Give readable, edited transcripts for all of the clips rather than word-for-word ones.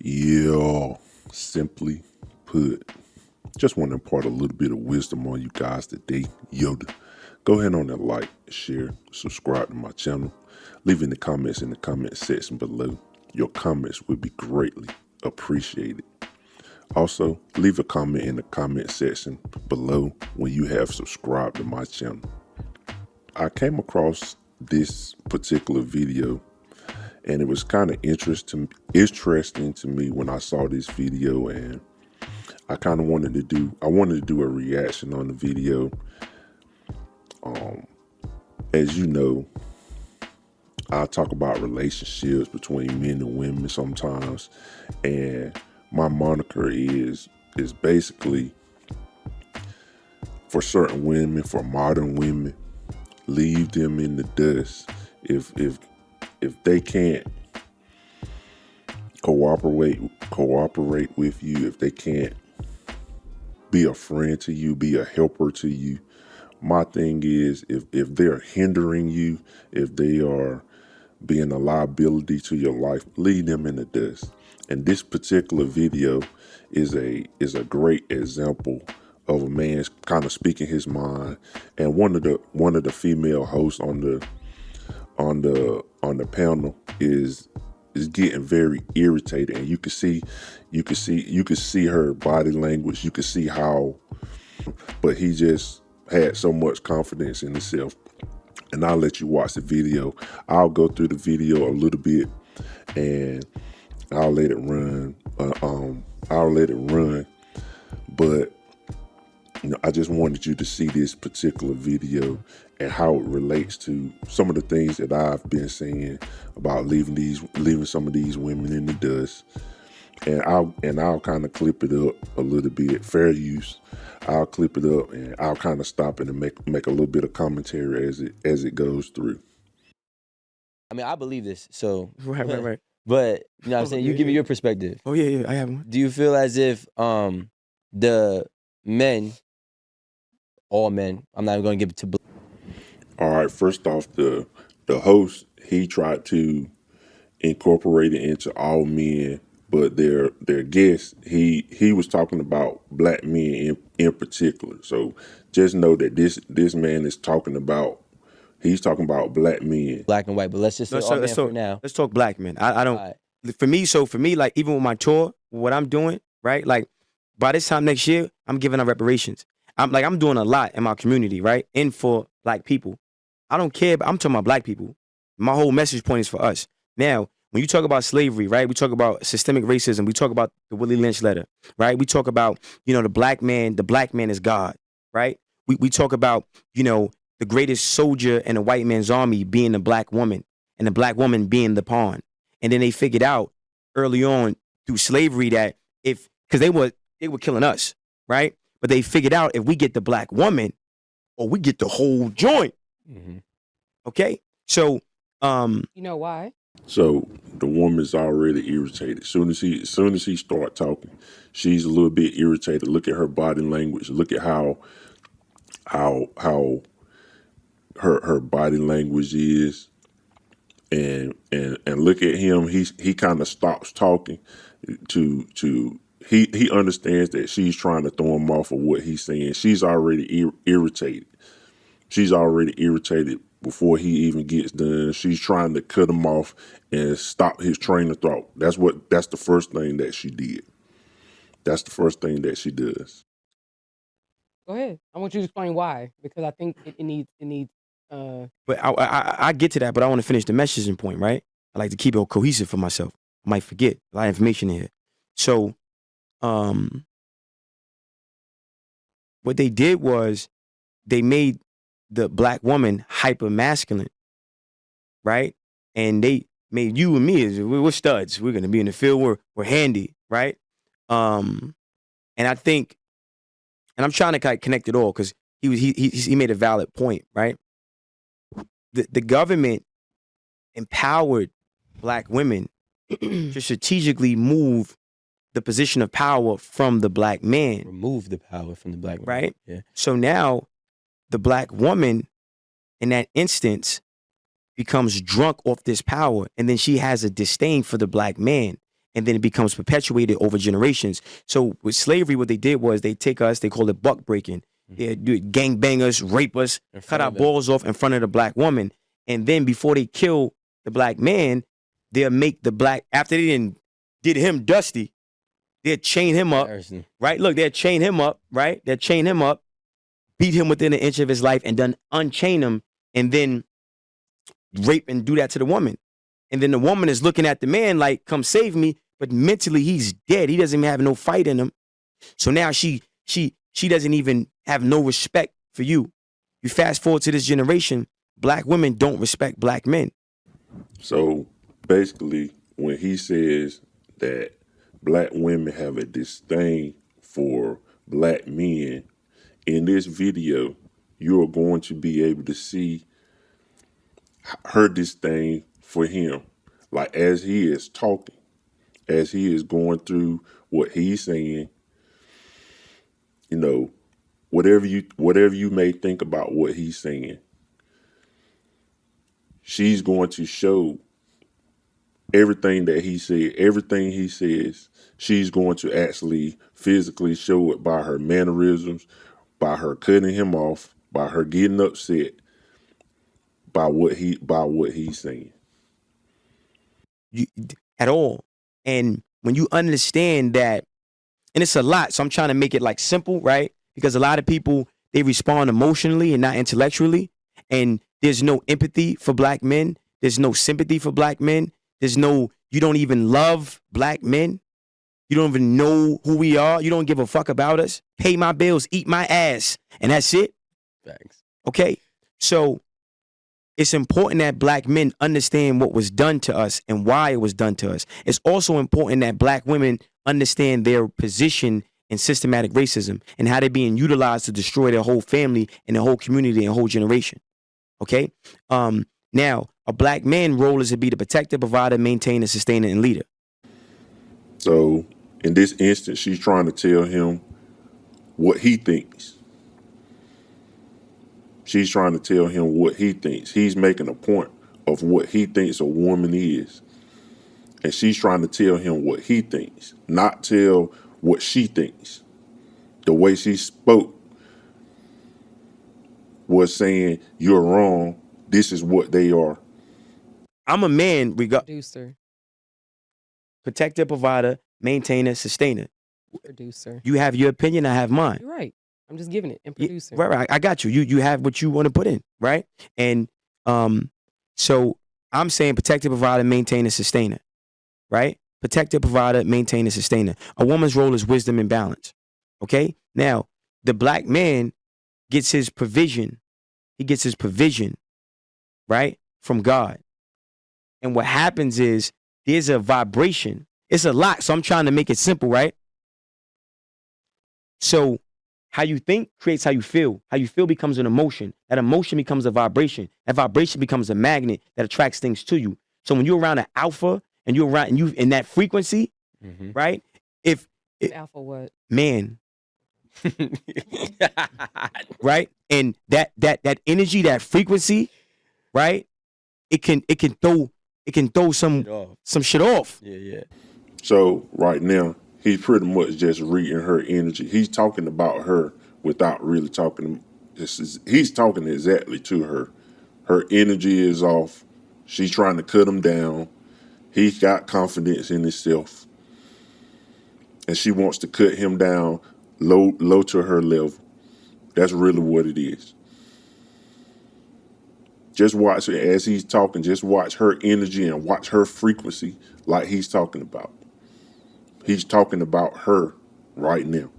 Yeah, simply put, just want to impart a little bit of wisdom on you guys today. Yoda, go ahead on and like, share, subscribe to my channel. Leave in the comments in the comment section below. Your comments would be greatly appreciated. Also, leave a comment in the comment section below when you have subscribed to my channel. I came across this particular video and it was kind of interesting to me when I saw this video, and I kind of wanted to do a reaction on the video. As you know, I talk about relationships between men and women sometimes, and my moniker is basically for certain women, for modern women, leave them in the dust. If they can't cooperate with you, if they can't be a friend to you, be a helper to you, my thing is, if they're hindering you, if they are being a liability to your life, leave them in the dust. And this particular video is a great example of a man kind of speaking his mind. And one of the female hosts on the panel is getting very irritated, and you can see her body language. You can see how, but he just had so much confidence in himself. And I'll let you watch the video. I'll go through the video a little bit, and I'll let it run. But I just wanted you to see this particular video and how it relates to some of the things that I've been saying about leaving some of these women in the dust. And I'll kind of clip it up a little bit, fair use. I'll clip it up and I'll kind of stop it and make a little bit of commentary as it goes through. I mean, I believe this, so Right. But you know what I'm saying? You give me your perspective. Oh yeah, I have one. Do you feel as if the men, all men, I'm not even gonna give it to. All right, first off, the host, he tried to incorporate it into all men, but their guest, he was talking about black men in particular. So just know that this man is talking about, he's talking about black men. Black and white, but let's just say all men for now. Let's talk black men. I don't. Right. For me, like even with my tour, what I'm doing, right? Like by this time next year, I'm giving out reparations. I'm doing a lot in my community, right? And for black people. I don't care, but I'm talking about black people. My whole message point is for us. Now, when you talk about slavery, right? We talk about systemic racism. We talk about the Willie Lynch letter, right? We talk about, the black man is God, right? We talk about, the greatest soldier in a white man's army being the black woman, and the black woman being the pawn. And then they figured out early on through slavery that because they were killing us, right? But they figured out if we get the black woman, or we get the whole joint. Mm-hmm. Okay, so you know why? So the woman's already irritated. Soon as he start talking, she's a little bit irritated. Look at her body language. Look at how her body language is, and look at him. He kind of stops talking to he understands that she's trying to throw him off of what he's saying. She's already irritated. She's already irritated before he even gets done. She's trying to cut him off and stop his train of thought. That's the first thing that she did. That's the first thing that she does. Go ahead. I want you to explain why, because I think it needs. But I get to that, but I want to finish the messaging point, right? I like to keep it cohesive for myself. I might forget a lot of information here. So, what they did was they made the black woman hyper masculine, right? And they made you and me we're studs. We're gonna be in the field. We're handy, right? And I think, and I'm trying to connect it all because he made a valid point, right? The government empowered black women to strategically move the position of power from the black man. Remove the power from the black man. Right? Yeah. So now the black woman in that instance becomes drunk off this power, and then she has a disdain for the black man. and then it becomes perpetuated over generations. So with slavery, what they did was they take us, they call it buck breaking. They do gang bang us, rape us, In cut front our of them. balls off in front of the black woman. And then before they kill the black man, they'll make the black, after they did him dusty, they'll chain him up, Harrison. right? Look, they'll chain him up, right? They'll chain him up, beat him within an inch of his life, and then unchain him, and then rape and do that to the woman. And then the woman is looking at the man like, come save me, but mentally he's dead. He doesn't even have no fight in him. So now she doesn't even have no respect for you. You fast forward to this generation, black women don't respect black men. So basically, when he says that black women have a disdain for black men, in this video, you're going to be able to see her disdain for him. Like as he is talking, as he is going through what he's saying, you know, whatever you may think about what he's saying, she's going to show everything that he said, everything he says, she's going to actually physically show it by her mannerisms, by her cutting him off, by her getting upset, by what he's saying. At all. And when you understand that, and it's a lot, so I'm trying to make it like simple, right? Because a lot of people, they respond emotionally and not intellectually. And there's no empathy for black men. There's no sympathy for black men. You don't even love black men. You don't even know who we are. You don't give a fuck about us. Pay my bills, eat my ass. And that's it. Thanks. Okay. So it's important that black men understand what was done to us and why it was done to us. It's also important that black women understand their position in systematic racism and how they're being utilized to destroy their whole family and their whole community and whole generation. Okay? Now, a black man's role is to be the protector, provider, maintainer, sustainer, and leader. So in this instance, she's trying to tell him what he thinks. She's trying to tell him what he thinks. He's making a point of what he thinks a woman is. And she's trying to tell him what he thinks, not tell what she thinks. The way she spoke was saying, you're wrong. This is what they are. I'm a man, Producer. protector, provider, maintainer, sustainer. Producer. You have your opinion, I have mine. You're right. I'm just giving it. And Yeah, producer. right. I got you. You have what you want to put in, right? And so I'm saying protector, provider, maintainer, sustainer, right? Protector, provider, maintainer, sustainer. A woman's role is wisdom and balance. Okay? Now, the black man gets his provision. He gets his provision, right? From God. And what happens is there's a vibration. It's a lot, so I'm trying to make it simple, right? So how you think creates how you feel. How you feel becomes an emotion. That emotion becomes a vibration. That vibration becomes a magnet that attracts things to you. So when you're around an alpha and you're around and you in that frequency, right? Alpha what? Man, right? And that energy, that frequency, right? It can throw some shit off. Yeah. So right now, he's pretty much just reading her energy. He's talking about her without really talking. He's talking exactly to her. Her energy is off. She's trying to cut him down. He's got confidence in himself. And she wants to cut him down low to her level. That's really what it is. Just watch it as he's talking. Just watch her energy and watch her frequency like he's talking about. He's talking about her right now.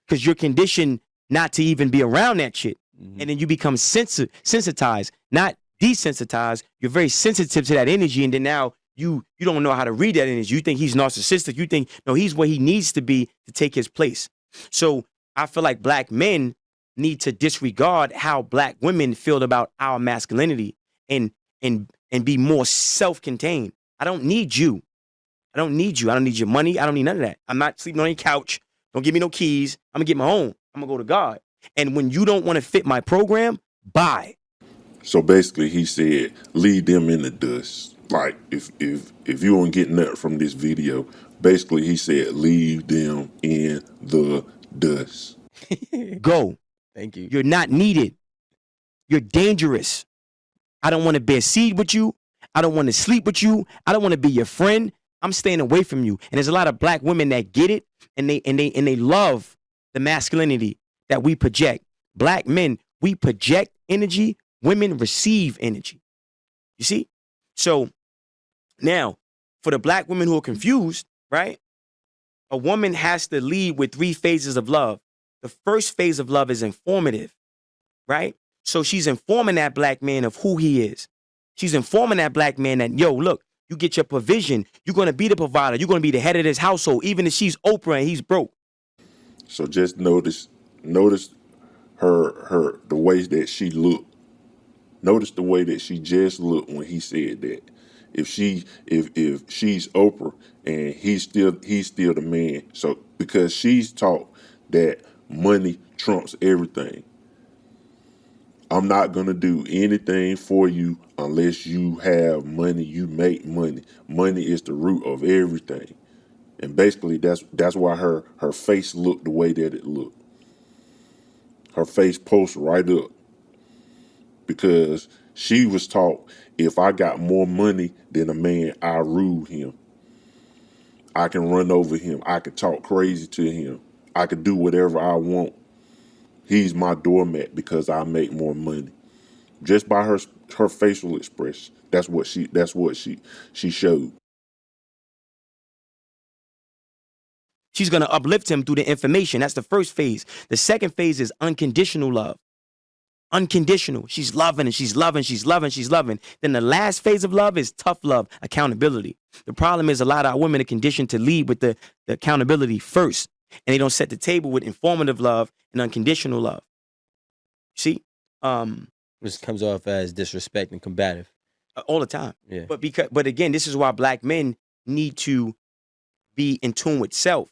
Because you're conditioned not to even be around that shit. And then you become sensitized, not desensitized. You're very sensitive to that energy. And then now you don't know how to read that energy. You think he's narcissistic. You think, no, he's where he needs to be to take his place. So I feel like black men need to disregard how black women feel about our masculinity and be more self-contained. I don't need you. I don't need you. I don't need your money. I don't need none of that. I'm not sleeping on your couch. Don't give me no keys. I'm gonna get my own. I'm gonna go to God. And when you don't want to fit my program, bye. So basically he said, leave them in the dust. Like if you don't get nothing from this video, basically he said leave them in the dust. Go. Thank you. You're not needed. You're dangerous. I don't want to bear seed with you. I don't want to sleep with you. I don't want to be your friend. I'm staying away from you. And there's a lot of black women that get it and they love the masculinity that we project. Black men, we project energy. Women receive energy. You see? So now, for the black women who are confused, right? A woman has to lead with 3 phases of love. The first phase of love is informative, right? So she's informing that black man of who he is. She's informing that black man that, yo, look, you get your provision. You're going to be the provider. You're going to be the head of this household, even if she's Oprah and he's broke. So just notice her the ways that she looked. Notice the way that she just looked when he said that. If she's Oprah and he's still the man. So because she's taught that money trumps everything. I'm not gonna do anything for you unless you have money, you make money. Money is the root of everything. And basically that's why her face looked the way that it looked. Her face posts right up. Because she was taught if I got more money than a man, I rule him. I can run over him. I can talk crazy to him. I can do whatever I want. He's my doormat because I make more money. Just by her facial expression. That's what she showed. She's going to uplift him through the information. That's the first phase. The second phase is unconditional love. Unconditional. She's loving and she's loving, she's loving, she's loving. Then the last phase of love is tough love, accountability. The problem is a lot of our women are conditioned to lead with the accountability first. And they don't set the table with informative love and unconditional love. See? Which comes off as disrespect and combative. All the time. Yeah. But again, this is why black men need to be in tune with self.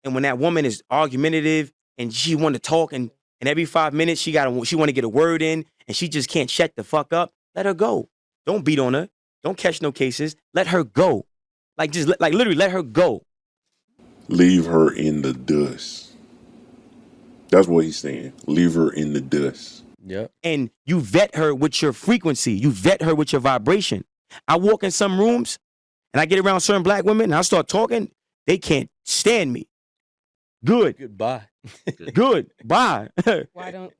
And when that woman is argumentative and she want to talk and every 5 minutes she want to get a word in and she just can't shut the fuck up, let her go. Don't beat on her. Don't catch no cases. Let her go. Like literally let her go. Leave her in the dust. That's what he's saying. Leave her in the dust. Yep. And you vet her with your frequency. You vet her with your vibration. I walk in some rooms and I get around certain black women and I start talking. They can't stand me. Good. Goodbye. Good. Bye.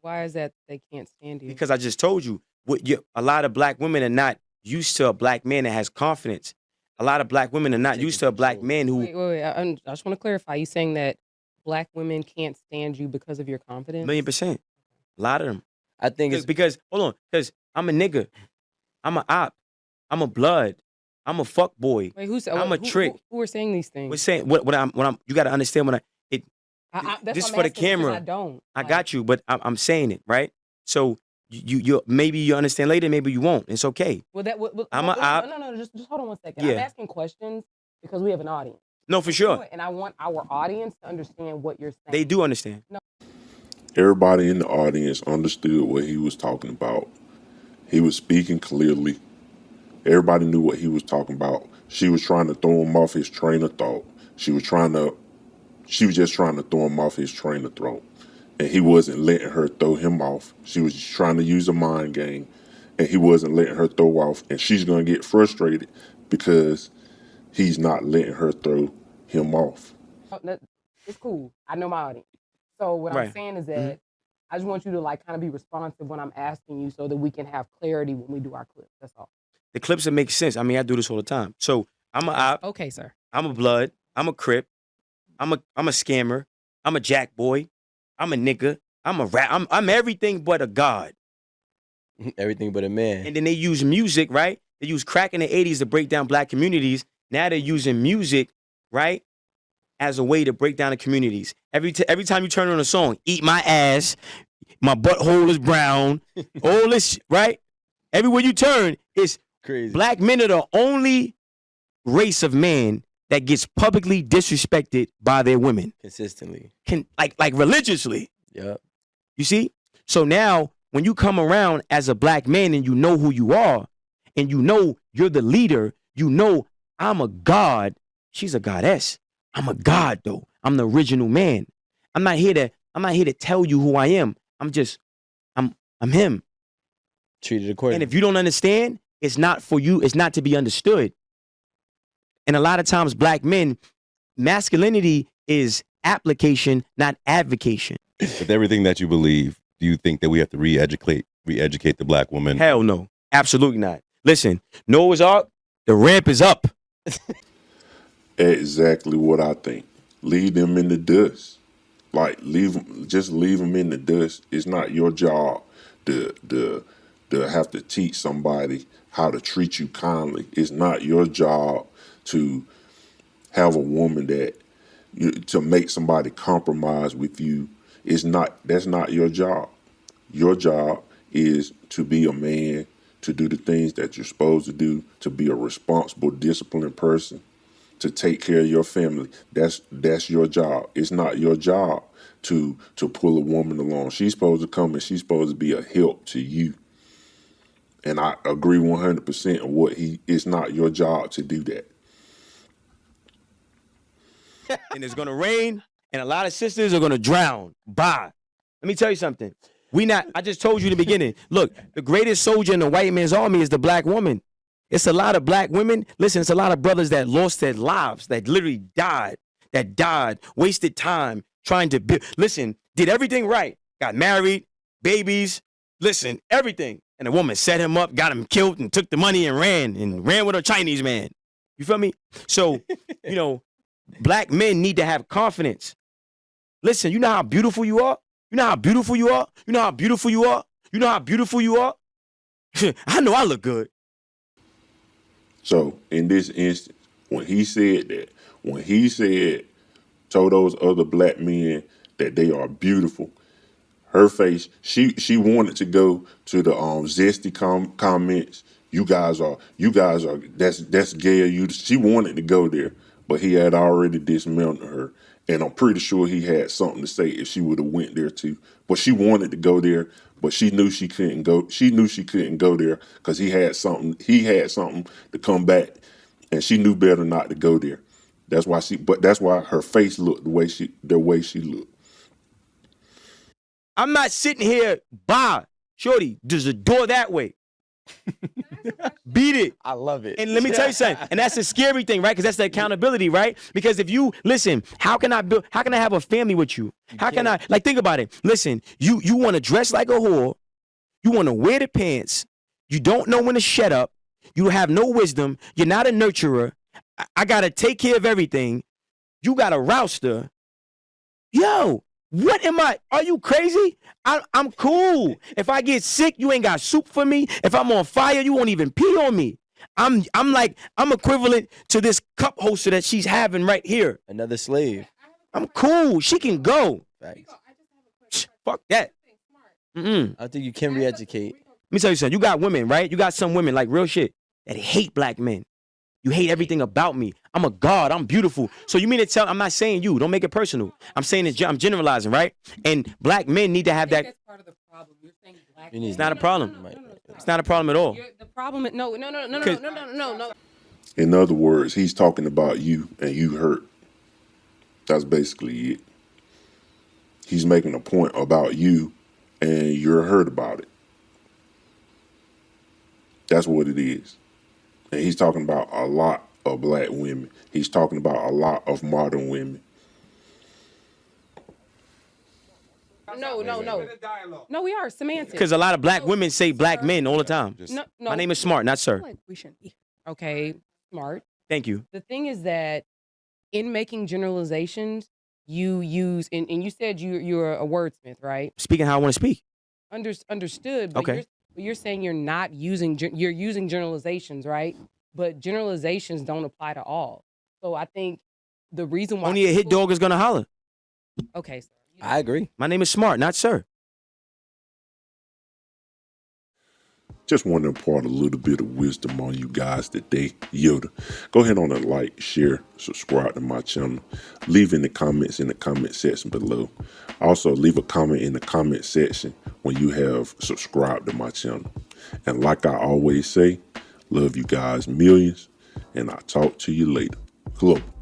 Why is that they can't stand you? Because I just told you, a lot of black women are not used to a black man that has confidence. A lot of black women are not used to a black man who... Wait. I just want to clarify. You saying that black women can't stand you because of your confidence? 1,000,000%. A lot of them. I think it's because, hold on, because I'm a nigga. I'm a op. I'm a blood. I'm a fuck boy. Wait, who's I'm a trick. Who are saying these things? We're saying what I'm you got to understand when that's this what I'm for the asking because camera. I don't. I got you, but I'm saying it right. So you maybe you understand later, maybe you won't. It's okay. Well, I'm no. Just hold on one second. Yeah. I'm asking questions because we have an audience. No, for sure. And I want our audience to understand what you're saying. They do understand. No. Everybody in the audience understood what he was talking about. He was speaking clearly. Everybody knew what he was talking about. She was trying to throw him off his train of thought. She was just trying to throw him off his train of thought. And he wasn't letting her throw him off. She was just trying to use a mind game. And he wasn't letting her throw off. And she's going to get frustrated because he's not letting her throw him off. It's cool. I know my audience. So what Right. I'm saying is that I just want you to kind of be responsive when I'm asking you so that we can have clarity when we do our clips. That's all. The clips that make sense. I mean, I do this all the time. So I'm a op. Okay, sir. I'm a blood. I'm a crip. I'm a scammer. I'm a jack boy. I'm a nigga. I'm a rap. I'm everything but a god. everything but a man. And then they use music, right? They use crack in the 80s to break down black communities. Now they're using music, right, as a way to break down the communities. Every time you turn on a song, eat my ass, my butthole is brown, all this, right? Everywhere you turn, it's Crazy. black men are the only race of man that gets publicly disrespected by their women. Consistently. Like religiously. Yep. You see? So now when you come around as a black man and you know who you are, and you know You're the leader. You know, I'm a god. She's a goddess. I'm a god though. I'm the original man. I'm not here to tell you who I am. I'm him. Treated accordingly. And if you don't understand, it's not for you. It's not to be understood. And a lot of times, black men, masculinity is application, not advocation. With everything that you believe, do you think that we have to re-educate the black woman? Hell no. Absolutely not. Listen, Noah's Ark, the ramp is up. Exactly what I think. Leave them in the dust. Like just leave them in the dust. It's not your job to have to teach somebody how to treat you kindly. It's not your job to have a woman to make somebody compromise with you. That's not your job. Your job is to be a man, to do the things that you're supposed to do, to be a responsible, disciplined person, to take care of your family. That's your job. It's not your job to pull a woman along. She's supposed to come and she's supposed to be a help to you. And I agree 100% on it's not your job to do that. And it's gonna rain, and a lot of sisters are gonna drown. Bye. Let me tell you something. I just told you in the beginning. Look, the greatest soldier in the white man's army is the black woman. It's a lot of black women. Listen, it's a lot of brothers that lost their lives, that literally died, wasted time trying to build. Listen, did everything right, got married, babies, listen, everything. And the woman set him up, got him killed, and took the money and ran with a Chinese man. You feel me? So, black men need to have confidence. Listen, you know how beautiful you are? You know how beautiful you are? You know how beautiful you are? You know how beautiful you are? I know I look good. So in this instance, when he told those other black men that they are beautiful, her face, she wanted to go to the zesty comments. You guys are that's gay of you. She wanted to go there, but he had already dismounted her. And I'm pretty sure he had something to say if she would have went there too. But she wanted to go there, but she knew she couldn't go. She knew she couldn't go there because he had something to come back, and she knew better not to go there. That's why her face looked the way she looked. I'm not sitting here, shorty, there's a door that way. Beat it. I love it. And let me tell you something. And that's the scary thing, right? Because that's the accountability, right? Because if you listen, how can I have a family with you? How can I think about it? Listen, you want to dress like a whore, you want to wear the pants, you don't know when to shut up, you have no wisdom, you're not a nurturer. I gotta take care of everything. You got a rouster. Yo, what am I? Are you crazy? I'm cool. If I get sick, you ain't got soup for me. If I'm on fire, you won't even pee on me. I'm equivalent to this cup holster that she's having right here. Another slave. I'm cool. She can go. Facts. Fuck that. I think you can re-educate. Let me tell you something. You got women, right? You got some women, like real shit, that hate black men. You hate everything about me. I'm a god. I'm beautiful. So you mean to tell? I'm not saying you. Don't make it personal. I'm saying I'm generalizing, right? And black men need to have that. That's part of the problem. You're saying black. It's not a problem. No. It's not a problem at all. The problem is no. In other words, he's talking about you and you hurt. That's basically it. He's making a point about you and you're hurt about it. That's what it is. And he's talking about a lot of black women. He's talking about a lot of modern women. No. No, we are semantics. Because a lot of black women say black men all the time. No. My name is Smart, not Sir. Like we shouldn't be. Okay, Smart. Thank you. The thing is that in making generalizations, you use and you said you're a wordsmith, right? Speaking how I want to speak. Understood. But Okay. you're saying you're not using you're using generalizations, right? But generalizations don't apply to all. So I think the reason why Only a hit dog is gonna holler. Okay, sir. I agree. My name is Smart, not Sir. Just want to impart a little bit of wisdom on you guys today. Yoda, go ahead on and like, share, subscribe to my channel. Leave in the comments in the comment section below. Also, leave a comment in the comment section when you have subscribed to my channel. And like I always say, Love you guys millions, and I'll talk to you later. Global.